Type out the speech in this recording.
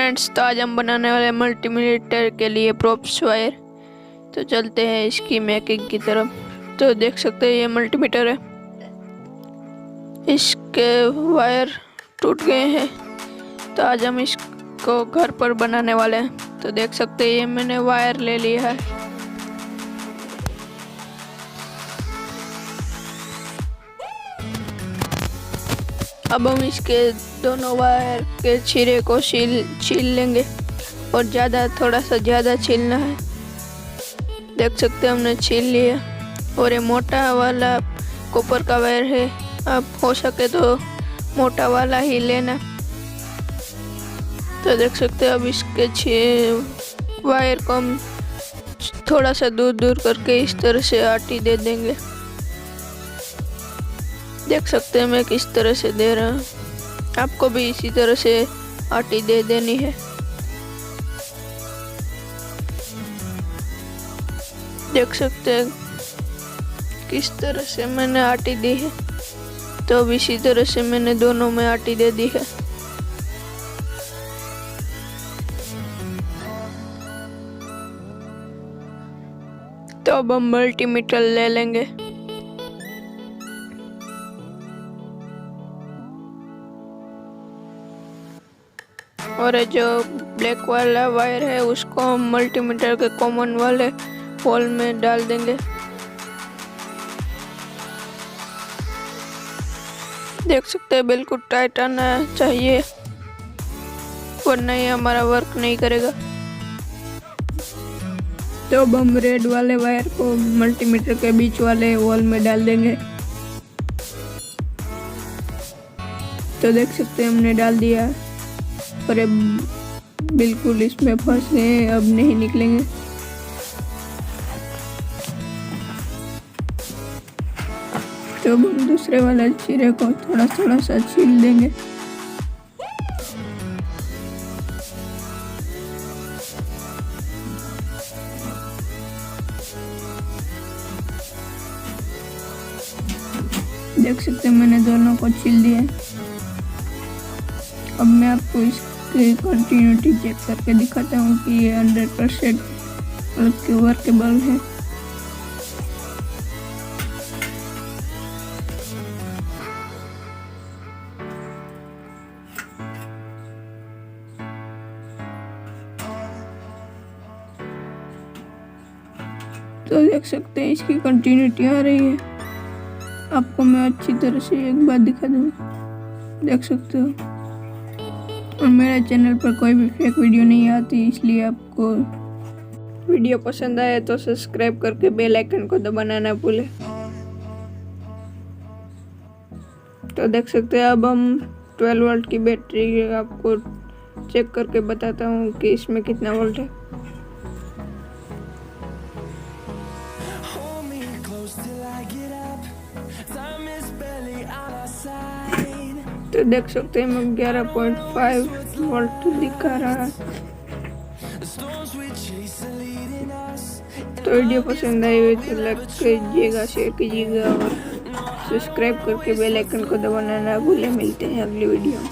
Friends, तो आज हम बनाने वाले मल्टीमीटर के लिए प्रॉप्स वायर। तो चलते हैं इसकी मेकिंग की तरफ। तो देख सकते हैं ये मल्टीमीटर है, इसके वायर टूट गए हैं। तो आज हम इसको घर पर बनाने वाले हैं। तो देख सकते हैं ये मैंने वायर ले लिया है। अब हम इसके दोनों वायर के छिरे को छील लेंगे और थोड़ा सा ज़्यादा छीलना है। देख सकते हैं हमने छील लिया। और ये मोटा वाला कॉपर का वायर है, आप हो सके तो मोटा वाला ही लेना। तो देख सकते हैं अब इसके वायर को हम थोड़ा सा दूर करके इस तरह से आटी दे देंगे। देख सकते हैं मैं किस तरह से दे रहा हूँ, आपको भी इसी तरह से आटी दे देनी है। देख सकते हैं किस तरह से मैंने आटी दी है। तो अब इसी तरह से मैंने दोनों में आटी दे दी है। तो अब हम मल्टीमीटर ले लेंगे और जो ब्लैक वाला वायर है उसको हम मल्टीमीटर के कॉमन वाले होल में डाल देंगे। देख सकते हैं बिल्कुल टाइट आना चाहिए, वरना ये हमारा वर्क नहीं करेगा। तो अब हम रेड वाले वायर को मल्टीमीटर के बीच वाले होल में डाल देंगे। तो देख सकते हैं हमने डाल दिया और बिल्कुल इसमें फंस गए, अब नहीं निकलेंगे। तो अब हम दूसरे वाले चिरे को थोड़ा सा छील देंगे। देख सकते हैं मैंने दोनों को छील दिया। अब मैं आपको इसकी कंटिन्यूटी चेक करके दिखाता हूँ कि ये 100% वर्केबल है। तो देख सकते हैं इसकी कंटिन्यूटी आ रही है। आपको मैं अच्छी तरह से एक बार दिखा दूँ, देख सकते हो। और मेरे चैनल पर कोई भी फेक वीडियो नहीं आती, इसलिए आपको वीडियो पसंद आए तो सब्सक्राइब करके बेल आइकन को दबाना ना भूलें। तो देख सकते हैं अब हम 12 वोल्ट की बैटरी आपको चेक करके बताता हूँ कि इसमें कितना वोल्ट है। तो देख सकते हैं मैं 11.5 वोल्ट दिखा रहा है। तो वीडियो पसंद आई हुई तो लाइक कीजिएगा, शेयर कीजिएगा और सब्सक्राइब करके बेल आइकन को दबाना ना भूलें। मिलते हैं अगली वीडियो में।